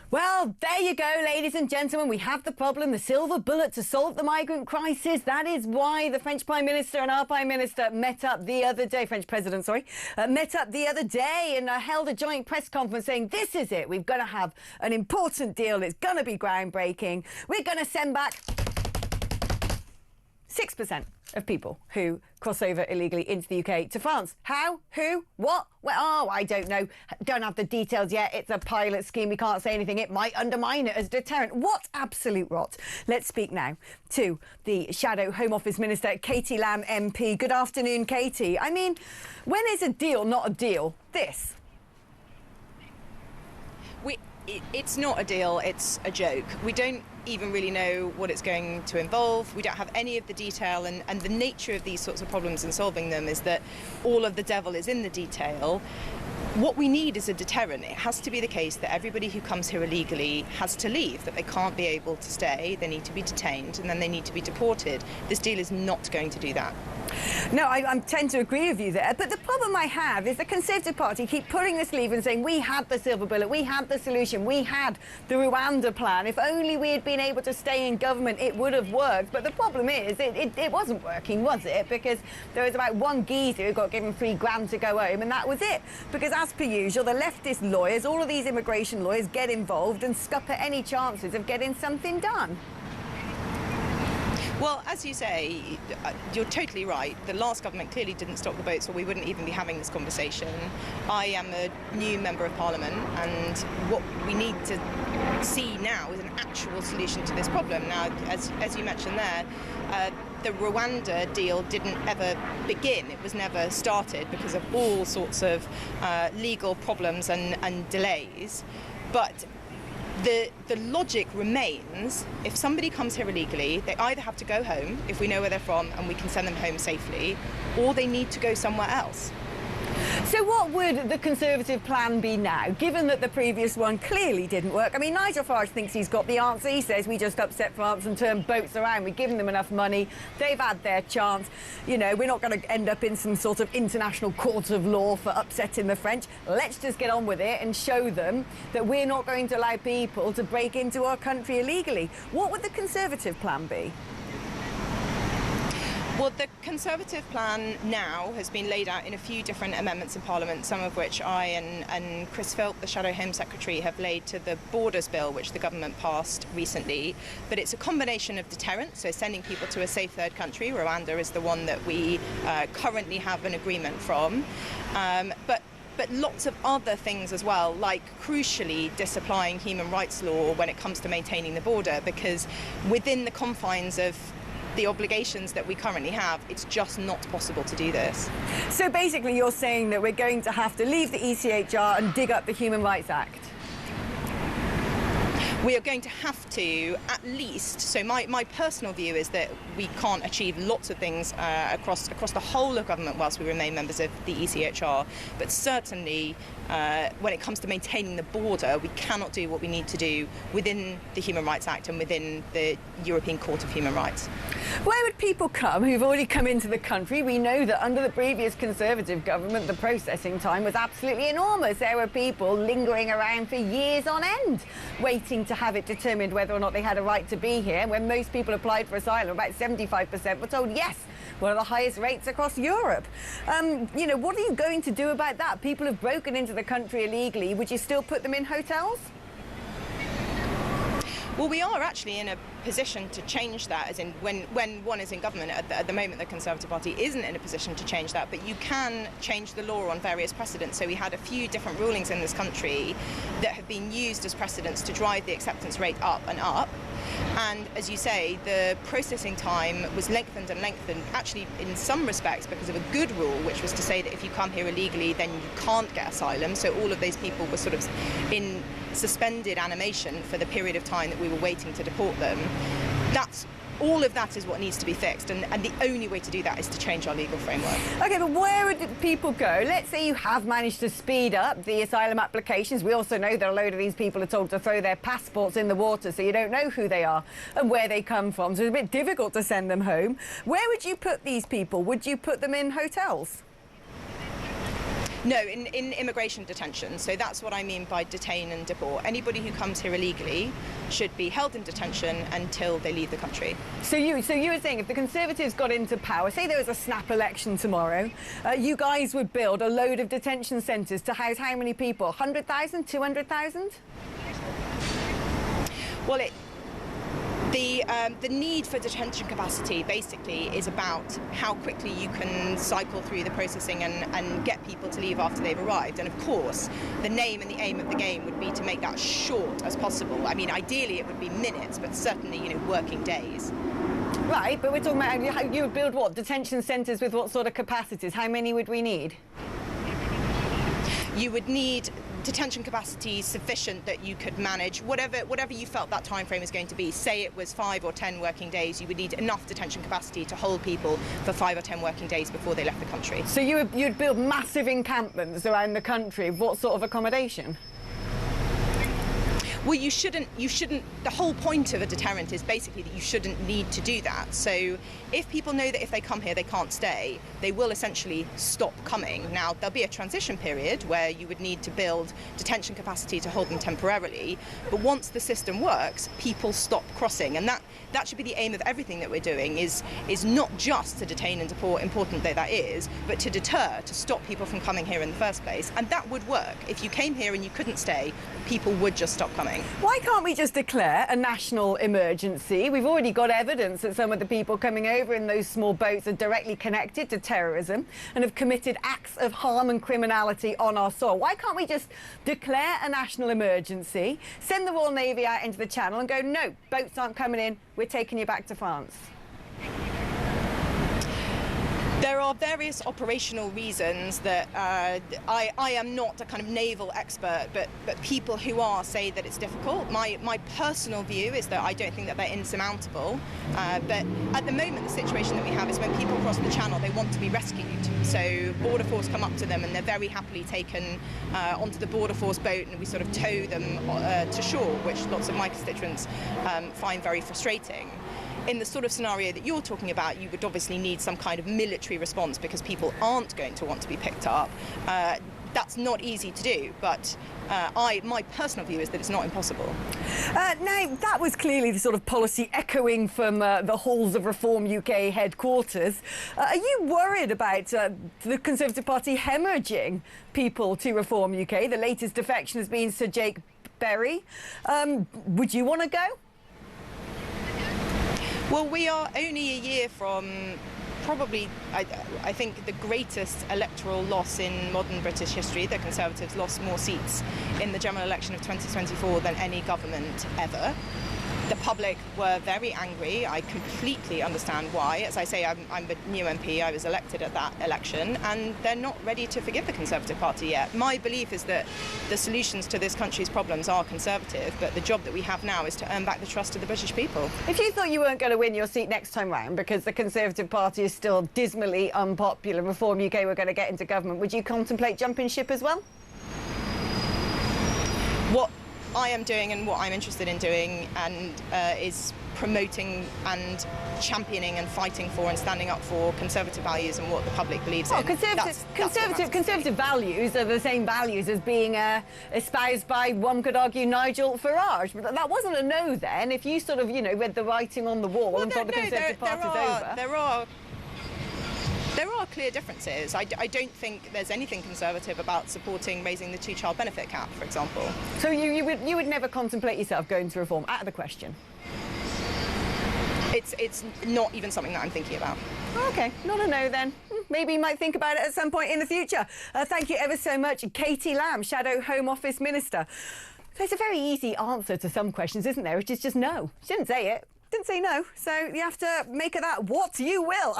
Well, there you go, ladies and gentlemen. We have the problem, the silver bullet to solve the migrant crisis. That is why the French Prime Minister and our Prime Minister met up the other day, French President, sorry, met up the other day and held a joint press conference saying, this is it. We've got to have an important deal. It's going to be groundbreaking. We're going to send back 6% of people who cross over illegally into the UK to France. How? Who? What? Well, oh, I don't know. Don't have the details yet. It's a pilot scheme. We can't say anything. It might undermine it as deterrent. What absolute rot. Let's speak now to the Shadow Home Office Minister, Katie Lamb MP. Good afternoon, Katie. I mean, when is a deal not a deal? This. It's not a deal, it's a joke. We don't even really know what it's going to involve. We don't have any of the detail, and the nature of these sorts of problems and solving them is that all of the devil is in the detail. What we need is a deterrent. It has to be the case that everybody who comes here illegally has to leave, that they can't be able to stay, they need to be detained, and then they need to be deported. This deal is not going to do that. No, I tend to agree with you there. But the problem I have is the Conservative Party keep pulling this lever and saying, we had the silver bullet, we had the solution, we had the Rwanda plan. If only we had been able to stay in government, it would have worked. But the problem is, it wasn't working, was it? Because there was about one geezer who got given £3,000 to go home, and that was it. Because as per usual, the leftist lawyers, all of these immigration lawyers, get involved and scupper any chances of getting something done. Well, as you say, you're totally right. The last government clearly didn't stop the boats, or we wouldn't even be having this conversation. I am a new Member of Parliament, and what we need to see now is an actual solution to this problem. Now, as you mentioned there, the Rwanda deal didn't ever begin. It was never started because of all sorts of legal problems and delays. But the logic remains, if somebody comes here illegally, they either have to go home, if we know where they're from and we can send them home safely, or they need to go somewhere else. So what would the Conservative plan be now, given that the previous one clearly didn't work? I mean, Nigel Farage thinks he's got the answer. He says we just upset France and turn boats around. We've given them enough money. They've had their chance. You know, we're not going to end up in some sort of international court of law for upsetting the French. Let's just get on with it and show them that we're not going to allow people to break into our country illegally. What would the Conservative plan be? Well, the Conservative plan now has been laid out in a few different amendments in Parliament, some of which I and Chris Philp, the Shadow Home Secretary, have laid to the Borders Bill, which the government passed recently. But it's a combination of deterrent, so sending people to a safe third country. Rwanda is the one that we currently have an agreement from. But lots of other things as well, like crucially disapplying human rights law when it comes to maintaining the border, because within the confines of the obligations that we currently have, it's just not possible to do this. So basically you're saying that we're going to have to leave the ECHR and dig up the Human Rights Act? We are going to have to, at least, so my personal view is that we can't achieve lots of things across the whole of government whilst we remain members of the ECHR, but certainly when it comes to maintaining the border, we cannot do what we need to do within the Human Rights Act and within the European Court of Human Rights. Where would people come who've already come into the country? We know that under the previous Conservative government, the processing time was absolutely enormous. There were people lingering around for years on end, waiting to have it determined whether or not they had a right to be here. When most people applied for asylum, about 75% were told yes, one of the highest rates across Europe. You know, what are you going to do about that? People have broken into the country illegally. Would you still put them in hotels? Well, we are actually in a position to change that, as in when one is in government. At the moment, the Conservative Party isn't in a position to change that, but you can change the law on various precedents. So we had a few different rulings in this country that have been used as precedents to drive the acceptance rate up and up. And as you say, the processing time was lengthened and lengthened, actually in some respects because of a good rule, which was to say that if you come here illegally, then you can't get asylum. So all of those people were sort of in suspended animation for the period of time that we were waiting to deport them. All of that is what needs to be fixed, and the only way to do that is to change our legal framework. OK, but where would people go? Let's say you have managed to speed up the asylum applications. We also know that a load of these people are told to throw their passports in the water, so you don't know who they are and where they come from, so it's a bit difficult to send them home. Where would you put these people? Would you put them in hotels? No, in immigration detention. So that's what I mean by detain and deport. Anybody who comes here illegally should be held in detention until they leave the country. So you were saying if the Conservatives got into power, say there was a snap election tomorrow, you guys would build a load of detention centres to house how many people? 100,000, 200,000? Well, the need for detention capacity basically is about how quickly you can cycle through the processing and get people to leave after they've arrived. And of course, the name and the aim of the game would be to make that short as possible. I mean, ideally it would be minutes, but certainly, working days. Right, but we're talking about you would build what? Detention centres with what sort of capacities? How many would we need? You would need detention capacity sufficient that you could manage whatever you felt that time frame is going to be. Say it was 5 or 10 working days, you would need enough detention capacity to hold people for 5 or 10 working days before they left the country. So you'd build massive encampments around the country. What sort of accommodation? Well, you shouldn't, the whole point of a deterrent is basically that you shouldn't need to do that. So if people know that if they come here they can't stay, they will essentially stop coming. Now, there'll be a transition period where you would need to build detention capacity to hold them temporarily, but once the system works, people stop crossing. And that should be the aim of everything that we're doing, is not just to detain and deport, important though that is, but to deter, to stop people from coming here in the first place. And that would work. If you came here and you couldn't stay, people would just stop coming. Why can't we just declare a national emergency? We've already got evidence that some of the people coming over in those small boats are directly connected to terrorism and have committed acts of harm and criminality on our soil. Why can't we just declare a national emergency, send the Royal Navy out into the Channel and go, no, boats aren't coming in, we're taking you back to France? There are various operational reasons that I am not a kind of naval expert, but people who are say that it's difficult. My personal view is that I don't think that they're insurmountable. But at the moment, the situation that we have is when people cross the Channel, they want to be rescued. So Border Force come up to them and they're very happily taken onto the Border Force boat, and we sort of tow them to shore, which lots of my constituents find very frustrating. In the sort of scenario that you're talking about, you would obviously need some kind of military response because people aren't going to want to be picked up. That's not easy to do, but my personal view is that it's not impossible. Now, that was clearly the sort of policy echoing from the halls of Reform UK headquarters. Are you worried about the Conservative Party hemorrhaging people to Reform UK? The latest defection has been Sir Jake Berry. Would you want to go? Well, we are only a year from probably, I think, the greatest electoral loss in modern British history. The Conservatives lost more seats in the general election of 2024 than any government ever. The public were very angry. I completely understand why. As I say, I'm a new MP. I was elected at that election, and they're not ready to forgive the Conservative Party yet. My belief is that the solutions to this country's problems are Conservative, but the job that we have now is to earn back the trust of the British people. If you thought you weren't going to win your seat next time round because the Conservative Party is still dismally unpopular and Reform UK were going to get into government, would you contemplate jumping ship as well? What I am doing and what I'm interested in doing and is promoting and championing and fighting for and standing up for Conservative values and what the public believes in. Conservative values are the same values as being espoused by, one could argue, Nigel Farage. But that wasn't a no then. If you sort of, read the writing on the wall and thought the Conservative Party's over. There are clear differences. I don't think there's anything Conservative about supporting raising the two-child benefit cap, for example. So you would never contemplate yourself going to Reform? Out of the question. It's not even something that I'm thinking about. OK, not a no then. Maybe you might think about it at some point in the future. Thank you ever so much, Katie Lamb, Shadow Home Office Minister. So it's a very easy answer to some questions, isn't there? Which is just no. She didn't say it. Didn't say no. So you have to make of that what you will.